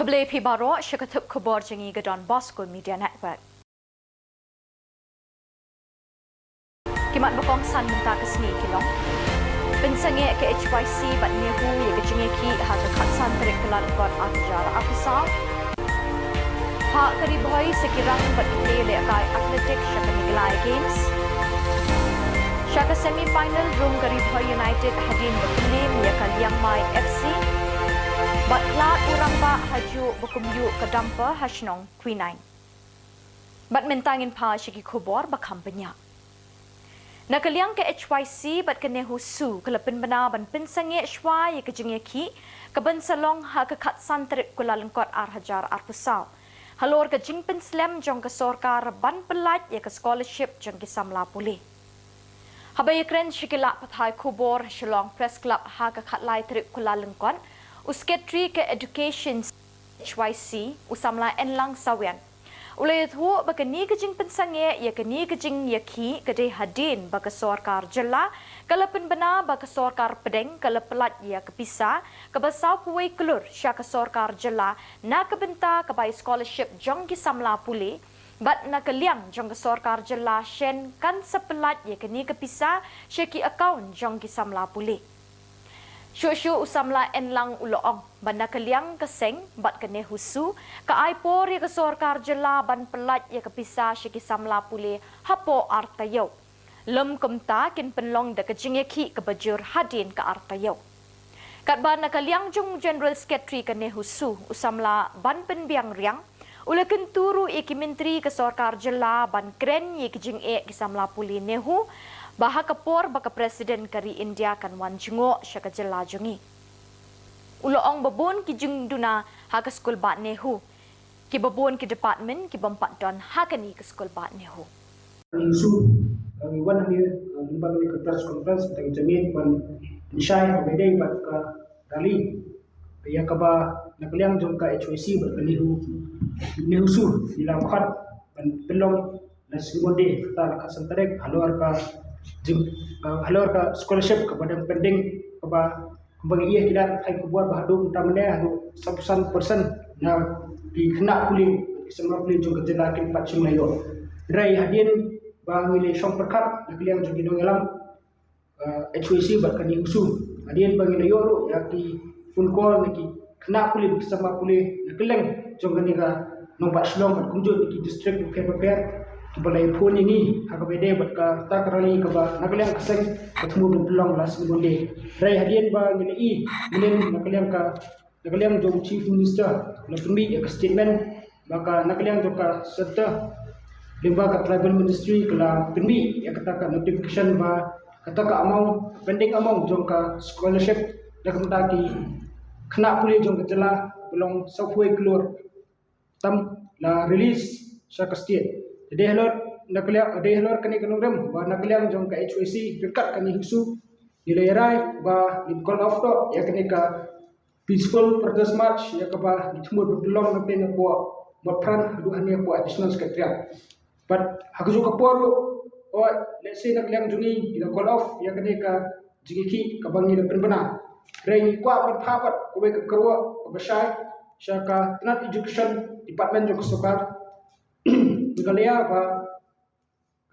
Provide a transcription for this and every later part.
Khubor Pibaro Shikatuk Khuborjylla Gadon Bosco Media Network. Kimat bokong san minta kesni Shillong. Pensange ke HYC bat NEHU ye kejenge ki ha ke khatsan terik Kyllalyngkot Jylla afisal. Ha kari boy sekirang bat play le kai atletik shaka Meghalaya Games. Shaka semi final room kari boy United hadin berkelim ya Kyllalyngkot FC. Batla urang ba haju bukumyu kedampa hashnong Q9. Bat mentangin pa shiki Khubor bakam banyak. Nakaliang ke HYC bat ke NEHU su kelapin bana ban pinsange shwa ye kejenge ki keban salong ha ke khatsan terik Kyllalyngkot hajar pusau. Halor ke jingpin slam jong ke sorkar ban pelat ye ke scholarship jong ke Samla pulih. Habai kren shikila pathai Khubor Shillong Press Club ha ke khatlai terik Kyllalyngkot Usketri ke Education HYC usamla enlang sawian. Ulay thu bakani kejing pensange ya kani kejing yaki kedai hadin baka sorkar Jylla kalapin bana baka sorkar pedeng kalapelat ya kepisa kabasau puai kelur syaka sorkar Jylla na kebenta kabai scholarship jong ki Samla puli bat na kaliang jong ke sorkar Jylla shen kan sepelat ya kani kepisa syaki account jong ki Samla puli. Syuk-syuk usamla enlang uloong banda kaliang keseng bat ke NEHU su ka aipor ya ke sorkar Jylla ban pelat ya kepisa syaki Samla puli hapo artayo. Lem kumta kin penlong da kejenge ki ke bajur hadin ke artayo. Kat ban kaliang jong General Secretary ke NEHU su usamla ban penbiang riang ula kenturu iki menteri ke sorkar Jylla ban kren ye kejeng ki Samla puli NEHU Baha kapor baka presiden kari India kan wan jungo syaka Jylla jungi. Uloong babon ki jung duna haka skul bat NEHU. Ki babon ki department ki bampat don hakani ke skul bat NEHU. Isu kami wan ni limbang ni press conference tentang jamin ban insyai bedai bat ka rally. Ya kaba nakaliang jong ka HYC bat NEHU su bilang khat ban pelong nasi monde kata kasan tarek halor ka scholarship kepada pending keba bagi ia tidak hai Khubor bahadu utamane hadu 100% na dikena puli semua puli jong Jylla kin pacim layo rai hadin ba ngile shong perkat nakliang jong gidong elam HYC bat kan usu hadin ba ngile yo ya ki phone call niki kena puli sama puli nakleng jong ganika nomba Shillong bat kunjut di district prepare balai phone ini hak bede bat ka takrali ka ba nakaliang kaseng ketemu belong las monde rai hadian ba ngile I ngile nakaliang jong chief minister latumbi ka statement baka nakaliang jong ka serta limba ka tribal ministry kala tumbi ya kata ka notification ba kata ka amount pending amount jong ka scholarship dak mendaki kena puli jong ka Jylla belong sapui keluar tam la release sa ka state. Jadi halor kani kanurem ba nakaliang jong ka HYC dekat kani husu dilerai ba di call off to ya kani ka peaceful protest march ya ka ba ditmur belong na pen po mapran duhan ya po additional secretary but hakuju ka poru o let's say nakaliang jungi di call off ya kani ka jigiki ka bangi na penbana rei kwa pat phapat ko be ka karwa ba shai syaka tenat education department jong sokar Meghalaya ba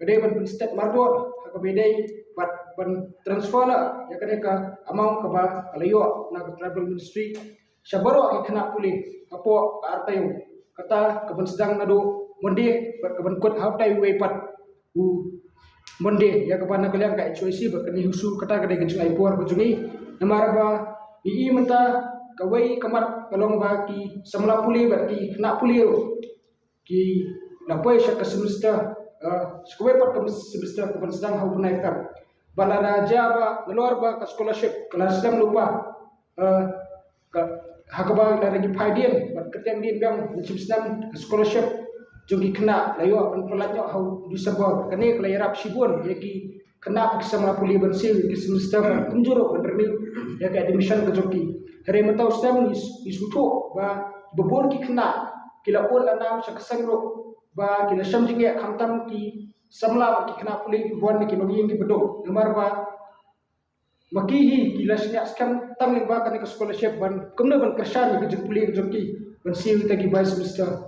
kadai ban state mardor hak bedai ban transfer la ya kadai ka amount ka ba kalayo na tribal ministry syabaro ikna puli apo artayo kata kaban sedang nado monde kaban kot hautai we pat u monde ya kaban nakaliang ka HYC ba kani husu kata kadai gejung aipor bajungi namara ba ii menta kawai kamar kalong ba ki Samla puli ba ki kena puli ki Lapoi syaka semester sekolah per semester keban sedang hau menaikkan bala raja ba keluar ba ka scholarship kelas sedang lupa hakaba dari phaidien bat keteng din bang macam sedang scholarship jogi kena layo apan pelatnya hau disebor kani kelayarap sibun yaki kena Samla puli bensil ki semester kunjuro benderni ya ka admission ke jogi hari mentau sedang isutu ba bebon ki kena kila ul anam sakasangro ba kila samjing ya khamtam ki Samla ki kena puli buan ki bagi ki bedo nomor ba makihi kila snya skam tam ba kan ka scholarship ban kumna ban kersan ki jeng puli ki Pensiu tagi Vice Minister.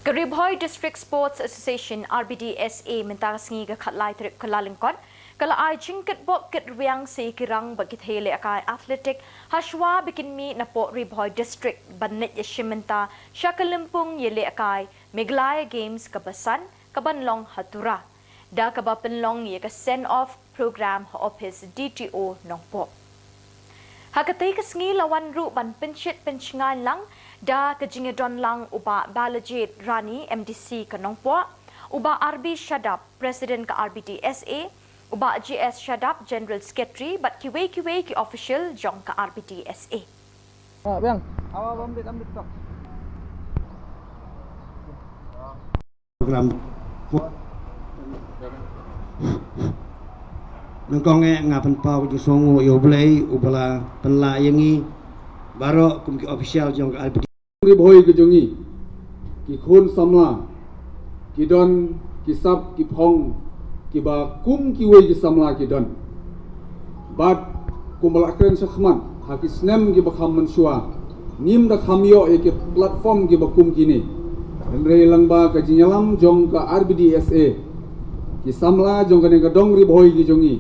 Khuborjylla District Sports Association RBDSA minta sengi ke khatlai trip Kyllalyngkot kala ai jingkat bok ket riang se kirang bagit hele akai atletik haswa bikin mi na po Khuborjylla District bannet yashimenta Shakalimpung yele akai Meghalaya Games kabasan kabanlong hatura da kabapenlong ye ka send off program of his DTO nongpo Hakatai kesengi lawan ru ban penchit penchingan lang da kejingedon lang uba balajit Rani MDC ke Nongpo, uba RB Shadap Presiden ke RBDSA, uba GS Shadap General Secretary but kiwe ki official jong ke RBDSA. Bang, awal ambil tak. Program nongkong ngapan pau di songo yo blai ubala penla yangi baro kum ki official jong albidi Khuborjylla ke jongi ki khun samla ki don ki sap ki phong ki ba kum ki wei ki samla ki don bat kum balakren sakhman ha ki snem ki ba kham mansua nim da khamyo e ki platform ki ba kum kini re lang ba ka jinyalam jong ka RBDSA ki samla jong ka ne ka dong Khuborjylla ki jongi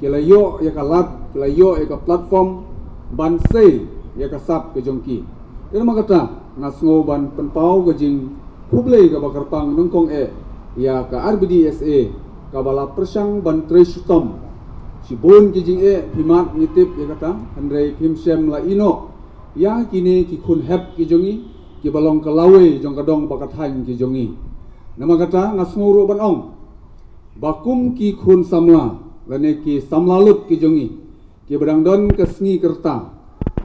kilayo ya ka lat kilayo ya ka platform ban sei ya ka sap ke jongki ira makata ngasngo ban penpau ke jing Khuborjylla ka bakarpang nongkong ya ka RBDSA ka bala persang ban trestom si bon ki jing himat nitip ya kata handrei phimsem la ino ya kini ki khun hep ki jongi ki balong ka lawe jong ka dong bakathang ki jongi nama kata ngasngo ro ban ong bakum ki khun samla lane ki samlalut ki jongi ki badang don ke sengi kerta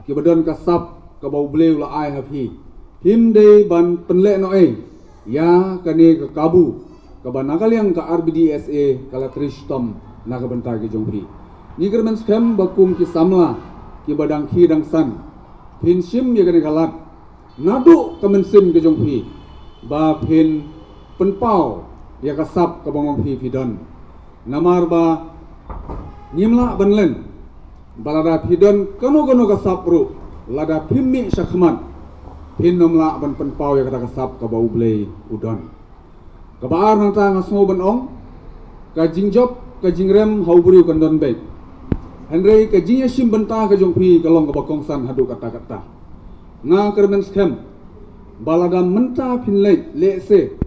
ki badon ka sap ka bau bleu la ai hafi him de ban penle no ya kane ka kabu ka banakaliang ka RBDSA kala tristom na ka benta ki jongpi ni kermen scam bakum ki samla ki badang ki dang san pin sim ye kane kalat nadu kemen sim ki jongpi ba pin penpau ya ka sap ka bangong fi fidon namar ba Nimla banlen balada pidon kono ka sapru lada pimmi sakhman pinnomla ban penpau ya kata kasap ka bau blei udon ka baar nang ta ngasmo ban ong ka jingjop ka jingrem hauburi kandon baik Henry ka jinyasim benta ka jongpi kalong ka bakongsan hadu kata-kata nga kermen scam balada menta pinleit lese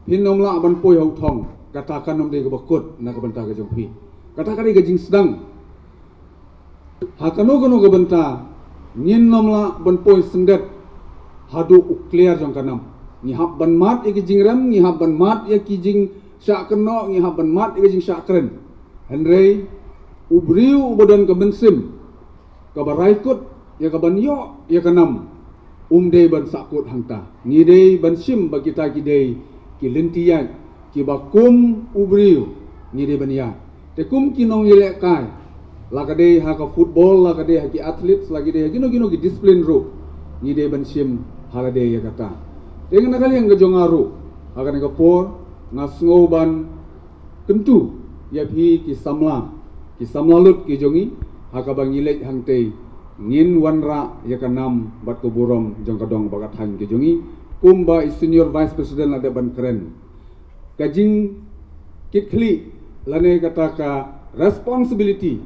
pinnomla ban poi hau thong katakan nom de ka bakut na ka benta ka jongpi kata-kata gajing sedang hakano-kano gabenta ngin nomla banpoi sendet hadu uklear jong kanam ngihap ban mat ya gajing ram ngihap ban mat ya kijing syak keno ngihap ban mat ya gajing syak keren henrei ubriu ubadan ka bensim ka baraikut ya ka ban yo ya kanam umde ban sakut hangta ngidei ban sim bagi ta kidei ki lentiyak ki bakum ubriu ngidei ban ya tekum kinong yele kai lagade ha ka football lagade ha ki athletes lagade ha gino ki discipline ro ni de ban sim halade ya kata dengan nakali yang gajongaru akan ka por ngasngo ban kentu ya phi ki samla lut ki jongi ha ka bang yele hangte ngin wanra ya ka nam bat ko borom jong ka dong bagat hang ki jongi kumba senior vice president ada ban keren kajing kitli lane kata ka responsibility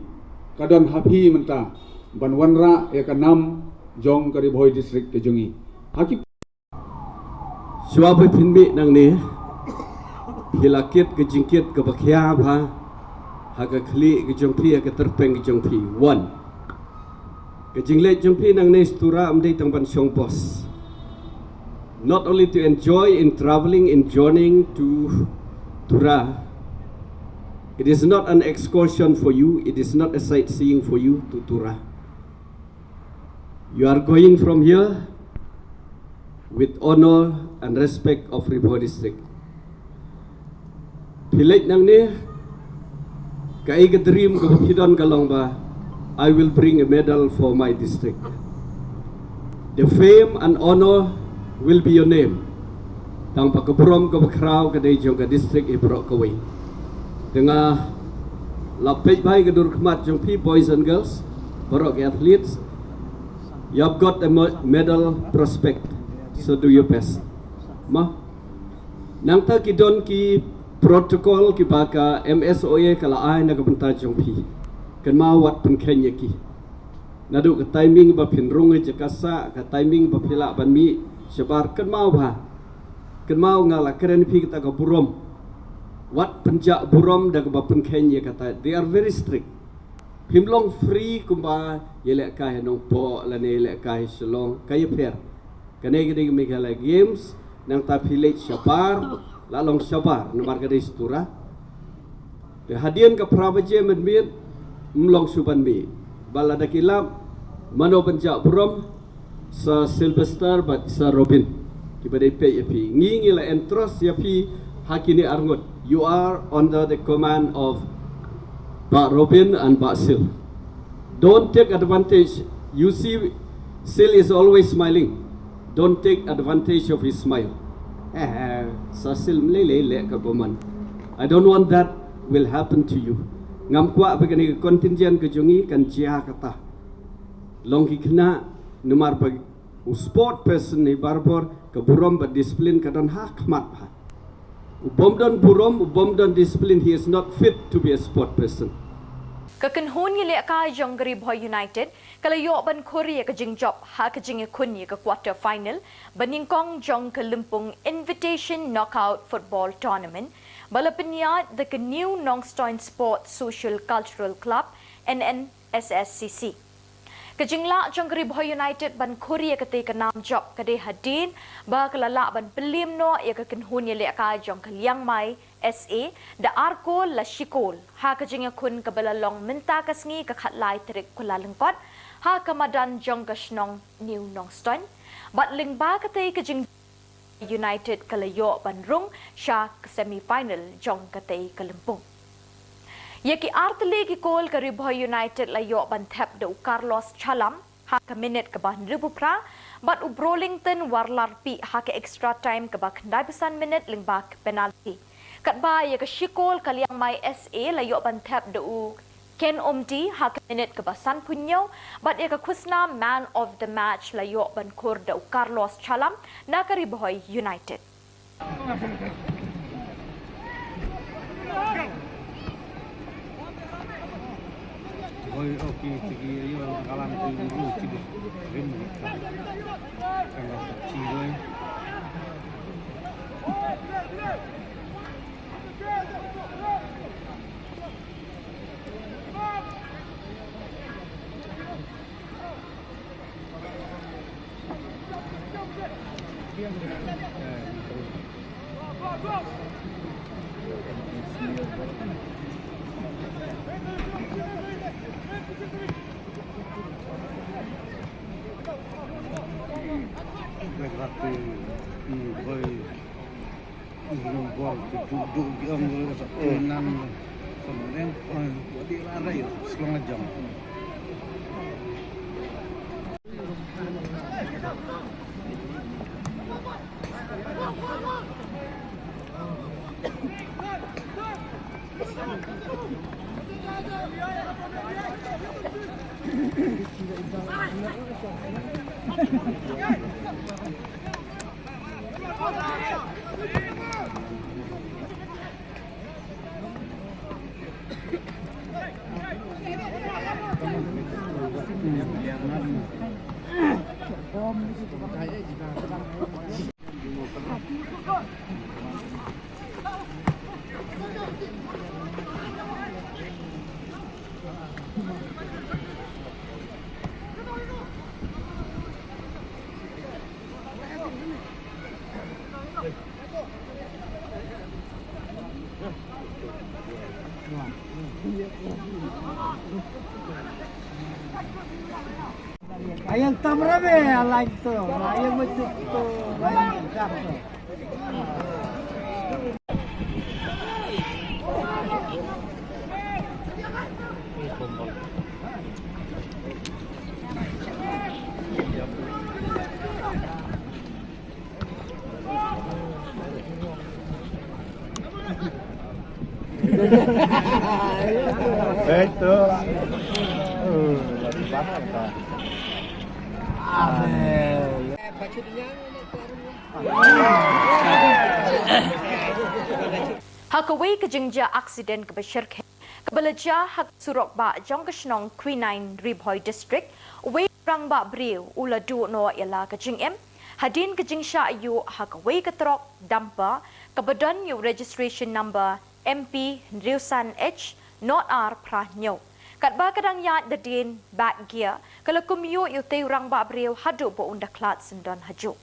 kadon hapi menta ban wanra ya kanam jong ka Khuborjylla district ke jongi hakik swabe pinbi nang ni hilakit ke jingkit ke bakhya bha haga khli ke jongpi ke terpeng ke jongpi 1 ke jingle jongpi nang ni stura amdei tang ban song pos not only to enjoy in traveling in journeying to Tura. It is not an excursion for you. It is not a sightseeing for you to Tura. You are going from here with honor and respect of Khuborjylla district. Pilih nang ni, kai ke dream ke hidon kalong ba, I will bring a medal for my district. The fame and honor will be your name. Tang pakabrom ke bakrau ke day jong ke district ibrok kawai. Dengan lapet baik kedur kemat jongpi boys and girls, borok athletes, you have got a medal prospect. So do your best. Ma. Nang ta kidon ki protokol ki baka MSOA kala ai na kabanta jong pi. Kan ma wat pen kenya ki. Nadu ka timing ba pinrung e jakasa ka timing ba pila ban mi sebar kan mau ba. Kan mau ngala keren pi kita ka burom. Wat penjak burom da ka ba pen kenya kata they are very strict. Himlong free kumba yelek ka henong po la ne yelek ka Shillong kaya fair. Kane gede Meghalaya Games nang ta village Shabar lalong Shabar nomor gede istura. De hadian ka prabaje medmit mlong suban mi. Balada kilap mano penjak burom sa Sylvester bat sa Robin. Kibade Peit yapi ngingi la entros yapi hakini arngot. You are under the command of Pak Robin and Pak Sil. Don't take advantage. You see, Sil is always smiling. Don't take advantage of his smile. Sa Sil melele ka paman. I don't want that will happen to you. Ngam kwa begini kontinjen ke jongi kan cia kata. Long kena numar bagi sport person ni barbor ke burom berdisiplin kadang hakmat. Ubom don discipline, he is not fit to be a sport person. Kakenhun yelek ka jong Khuborjylla United kalayo ban Korea ka jing job ha ka jing kun ye ka quarter final baningkong jong ka Limpung Invitation Knockout Football Tournament balapnya the new Nongstoin Sport Social Cultural Club NNSSCC. Kajingla jong Khuborjylla United ban Korea ka te ka nam job ka de hadin ba kalala ban pelim no ye ka kenhun yelek ka jong ka liang mai SA da arko la shikol ha ka jing kun ka balalong minta kasngi ka khatlai trik Kyllalyngkot ha ka madan jong ka shnong new Nongstoin bat lingba ka te ka jing United kalayo ban rung sha ka semi final jong ka te ka Limpung. Yaki artli ki kol ka Khuborjylla United layo ban thep do Carlos Chalam ha ka minute ka ban ribupra but ubrolington warlar pi ha ka extra time ka ba kandai pesan minute lingba penalty. Kat ba ya ka shikol kaliang mai SA layo ban thep do Ken Omdi ha ka minute ka basan punyo but ya ka kusna man of the match layo ban kor do Carlos Chalam na ka Khuborjylla United. Oi, oke, sige, yo, kalan ko yung ulo, sige, rin mo, kaya sige, berarti boy yung ball duduk di ang sa kunan kemudian di lari selama jam. Ayang tamrame like to, ayang macam tu, ayang macam tu. Itu, lagi banget kan. Amin. Baca dia. Hakaway kajingja accident kabashirke kabalaja hak surok ba jong kashnong Quinine Ribhoy district way rang ba briu ula du no ila kajing hadin kajing sha yu hakaway katrok dampa kabadon yu registration number MP Riusan H not R Prahnyo kat ba kadang ya dadin back gear kalau kumyo yu te rang ba briu hadu bo unda klat sendon haju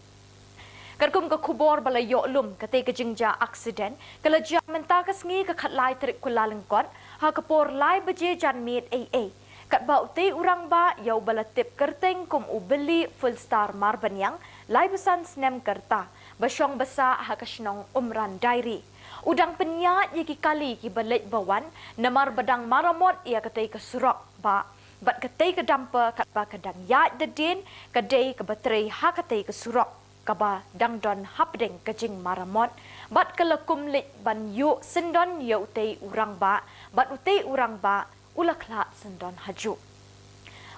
Karkum ke Khubor balayo lum kate kejingja accident kala jam mentakas ngi ke khatlai trik Kyllalyngkot ha kapor lai beje jan mit AA kat bau te urang ba yau balatip kerteng kum ubeli full star marbanyang lai besan snem kerta basyong basa ha kasnong umran diary udang penyat yaki kali ki balet bawan namar badang maramot ia kate ke surok ba bat kate ke dampa kat ba kadang ya dedin kadai ke baterai ha kate ke surok kaba dangdon hapdeng kajing maramot bat kalakum lit ban yu sendon yu te urang ba bat ute urang ba ulakla sendon haju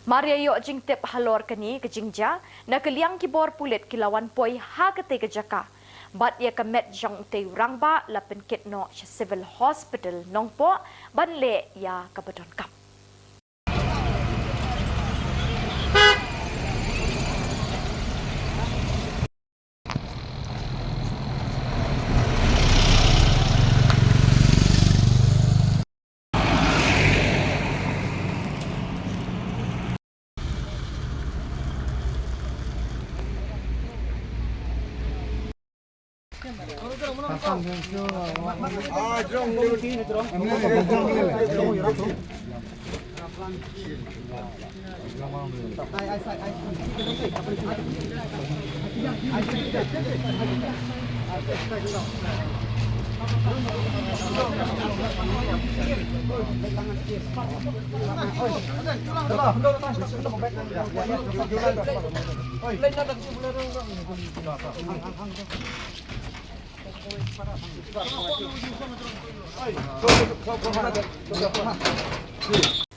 Maria yo jing tip halor kani kajingja na kaliang kibor pulit kilawan poi ha kate kajaka bat ya kamet jong te urang ba lapen kitno civil hospital nongpo ban le ya kabadon kap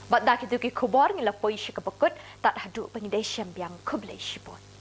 Bat dak itu ki Khubor ngila poi shi kabakut tat hadu pengidai syambiang kublai shibot